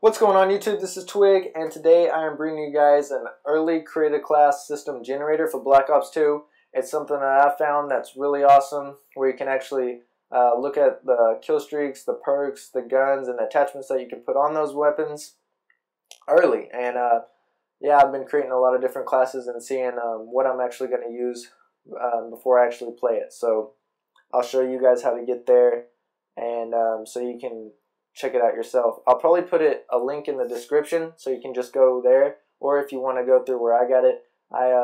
What's going on YouTube? This is Twig, and today I am bringing you guys an early created class system generator for Black Ops 2. It's something that I found that's really awesome, where you can actually look at the kill streaks, the perks, the guns, and the attachments that you can put on those weapons early. And yeah, I've been creating a lot of different classes and seeing what I'm actually going to use before I actually play it. So I'll show you guys how to get there, and so you can check it out yourself. I'll probably put a link in the description so you can just go there, or if you want to go through where I got it. I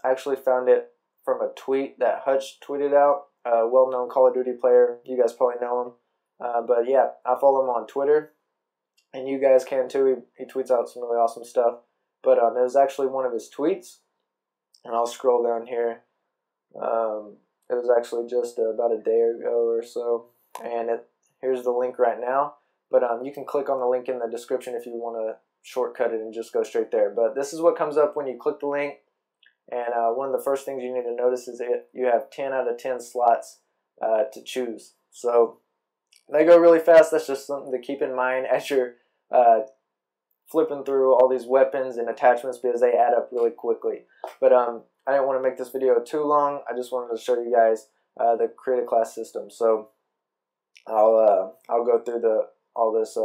actually found it from a tweet that Hutch tweeted out, a well-known Call of Duty player. You guys probably know him. But yeah, I follow him on Twitter, and you guys can too. He tweets out some really awesome stuff. But it was actually one of his tweets, and I'll scroll down here. It was actually just about a day ago or so, and here's the link right now. But you can click on the link in the description if you want to shortcut it and just go straight there. But this is what comes up when you click the link. And one of the first things you need to notice is that you have 10 out of 10 slots to choose. So they go really fast. That's just something to keep in mind as you're flipping through all these weapons and attachments, because they add up really quickly. But I didn't want to make this video too long. I just wanted to show you guys the created class system. So I'll go through all this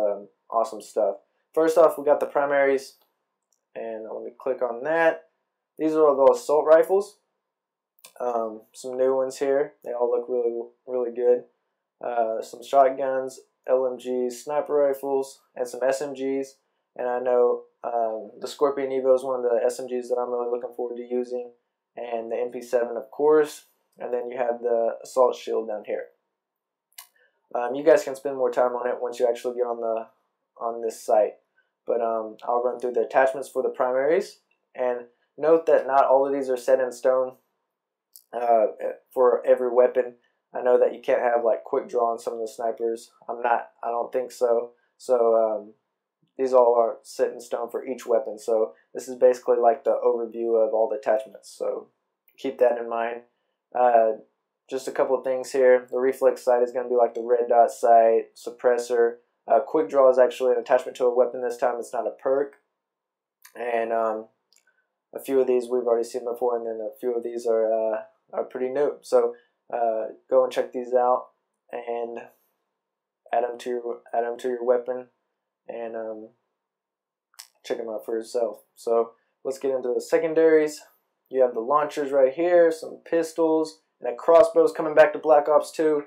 awesome stuff. First off, we got the primaries, and let me click on that. These are all the assault rifles. Some new ones here. They all look really good. Some shotguns, LMGs, sniper rifles, and some SMGs. And I know the Scorpion Evo is one of the SMGs that I'm really looking forward to using, and the MP7, of course. And then you have the assault shield down here. You guys can spend more time on it once you actually get on this site. But I'll run through the attachments for the primaries. And note that not all of these are set in stone for every weapon. I know that you can't have like quick draw on some of the snipers. I don't think so. So these all are set in stone for each weapon. So this is basically like the overview of all the attachments. So keep that in mind. Just a couple of things here. The reflex sight is going to be like the red dot sight, suppressor. Quick draw is actually an attachment to a weapon this time. It's not a perk. And a few of these we've already seen before, and then a few of these are pretty new. So go and check these out and add them to your weapon, and check them out for yourself. So let's get into the secondaries. You have the launchers right here, some pistols, and a crossbow's coming back to Black Ops 2.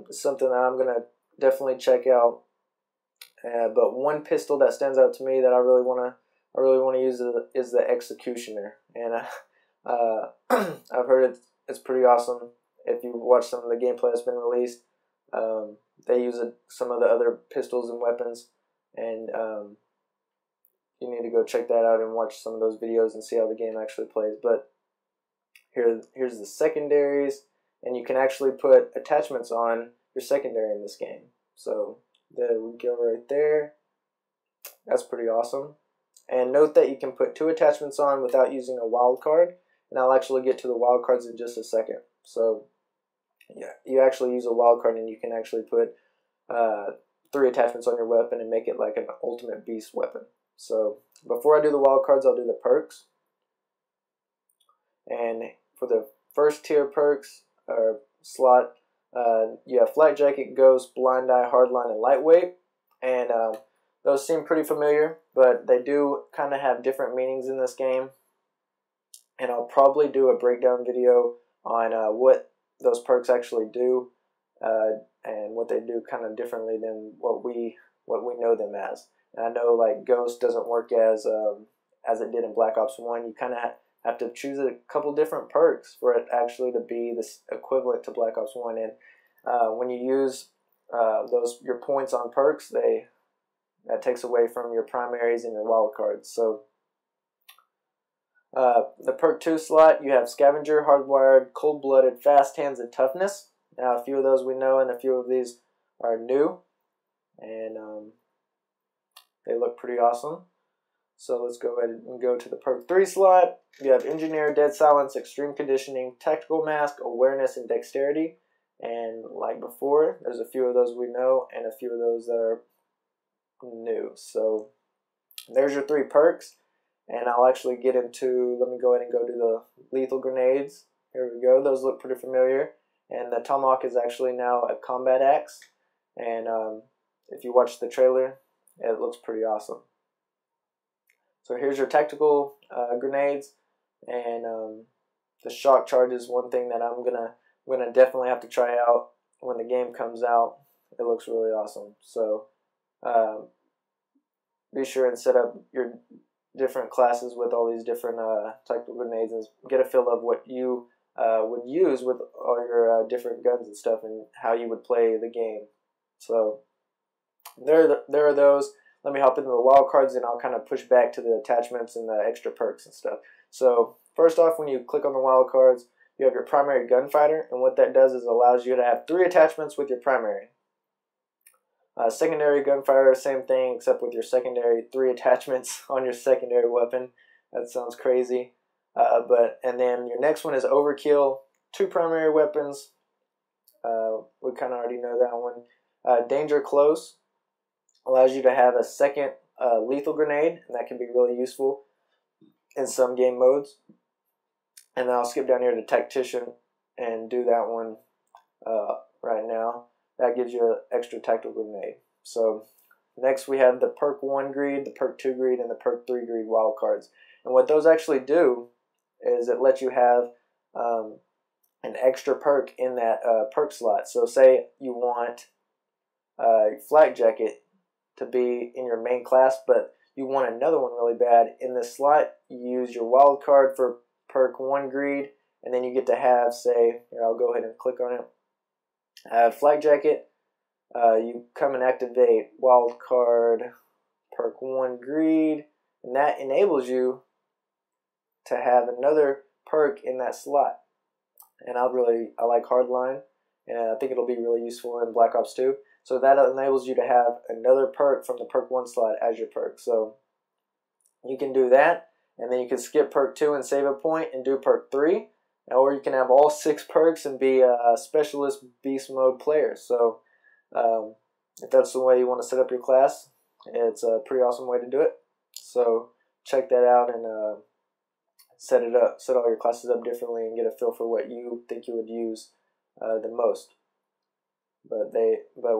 It's something that I'm gonna definitely check out. But one pistol that stands out to me that I really want to use is the Executioner, and I've heard it's pretty awesome. If you watch some of the gameplay that's been released, they use some of the other pistols and weapons, and you need to go check that out and watch some of those videos and see how the game actually plays. But here's the secondaries, and you can actually put attachments on your secondary in this game. So there we go right there. That's pretty awesome. And note that you can put 2 attachments on without using a wild card, and I'll actually get to the wild cards in just a second. So yeah, you actually use a wild card, and you can actually put 3 attachments on your weapon and make it like an ultimate beast weapon. So before I do the wild cards, I'll do the perks. And for the first tier perks or slot, you have Flak Jacket, Ghost, Blind Eye, Hardline, and Lightweight. And those seem pretty familiar, but they do kind of have different meanings in this game. And I'll probably do a breakdown video on what those perks actually do, and what they do kind of differently than what we know them as. And I know like Ghost doesn't work as it did in Black Ops 1. You kind of have to choose a couple different perks for it actually to be this equivalent to Black Ops 1. And when you use your points on perks, that takes away from your primaries and your wild cards. So the perk 2 slot, you have Scavenger, Hardwired, Cold-Blooded, Fast Hands, and Toughness. Now a few of those we know, and a few of these are new, and they look pretty awesome. So let's go ahead and go to the perk 3 slot. You have Engineer, Dead Silence, Extreme Conditioning, Tactical Mask, Awareness, and Dexterity. And like before, there's a few of those we know and a few of those that are new. So there's your 3 perks, and I'll actually get into, let me go ahead and go to the lethal grenades. Here we go, those look pretty familiar. And the tomahawk is actually now a combat axe, and if you watch the trailer, it looks pretty awesome. So here's your tactical grenades, and the shock charge is one thing that I'm gonna definitely have to try out when the game comes out. It looks really awesome. So be sure and set up your different classes with all these different tactical grenades and get a feel of what you would use with all your different guns and stuff, and how you would play the game. So there are those. Let me hop into the wild cards, and I'll kind of push back to the attachments and the extra perks and stuff. So first off, when you click on the wild cards, you have your primary gunfighter, and what that does is allows you to have 3 attachments with your primary. Secondary gunfighter, same thing, except with your secondary 3 attachments on your secondary weapon. That sounds crazy. And then your next one is overkill, 2 primary weapons. We kind of already know that one. Danger close allows you to have a second lethal grenade, and that can be really useful in some game modes. And then I'll skip down here to tactician and do that one right now. That gives you an extra tactical grenade. So next we have the perk 1 greed, the perk 2 greed, and the perk 3 greed wild cards. And what those actually do is it lets you have an extra perk in that perk slot. So say you want flak jacket to be in your main class, but you want another one really bad. In this slot, you use your wild card for perk 1 greed, and then you get to have, say, here, I'll go ahead and click on it. Flak jacket, you come and activate wild card perk 1 greed, and that enables you to have another perk in that slot. And I like hardline, and I think it'll be really useful in Black Ops 2. So that enables you to have another perk from the perk 1 slot as your perk. So you can do that, and then you can skip perk 2 and save a point and do perk 3. Or you can have all 6 perks and be a specialist beast mode player. So if that's the way you want to set up your class, it's a pretty awesome way to do it. So check that out and set all your classes up differently and get a feel for what you think you would use the most. But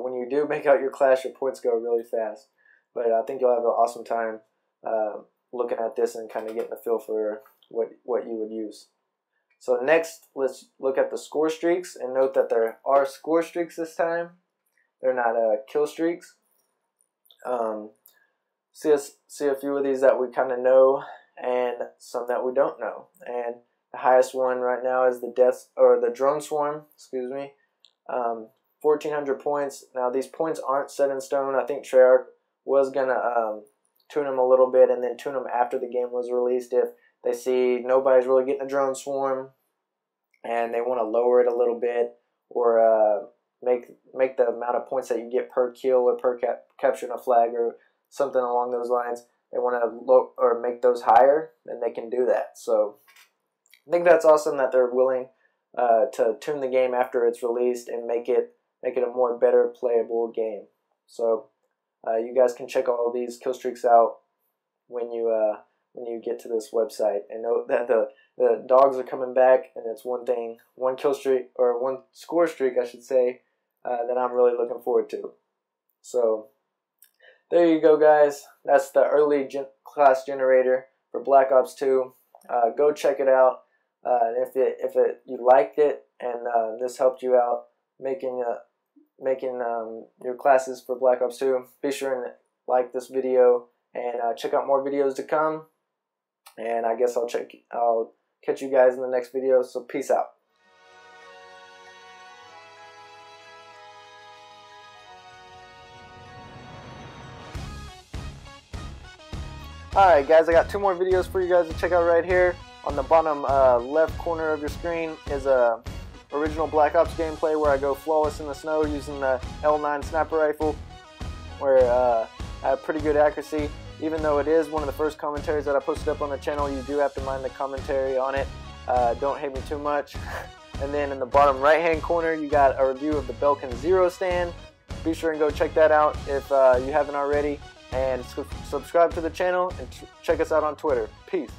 when you do make out your class, your points go really fast. But I think you'll have an awesome time looking at this and kind of getting a feel for what you would use. So next, let's look at the score streaks, and note that there are score streaks this time. They're not kill streaks. See a few of these that we kind of know, and some that we don't know. And the highest one right now is the drone swarm. Excuse me. 1,400 points. Now these points aren't set in stone. I think Treyarch was gonna tune them a little bit, and then tune them after the game was released if they see nobody's really getting a drone swarm, and they want to lower it a little bit, or make the amount of points that you get per kill or per capturing a flag or something along those lines. They want to make those higher, then they can do that. So I think that's awesome that they're willing to tune the game after it's released and make it a more better playable game. So you guys can check all of these kill streaks out when you get to this website, and note that the dogs are coming back, and it's one kill streak, or one score streak I should say, that I'm really looking forward to. So there you go, guys. That's the early class generator for Black Ops 2. Go check it out. And if you liked it and this helped you out making your classes for Black Ops 2, be sure and like this video and check out more videos to come. And I guess I'll catch you guys in the next video. So peace out. Alright guys, I got 2 more videos for you guys to check out right here. On the bottom left corner of your screen is a original Black Ops gameplay where I go flawless in the snow using the L9 sniper rifle, where I have pretty good accuracy. Even though it is one of the first commentaries that I posted up on the channel, you do have to mind the commentary on it. Don't hate me too much. And then in the bottom right hand corner you got a review of the Belkin Zero stand. be sure and go check that out if you haven't already, and subscribe to the channel and check us out on Twitter. Peace.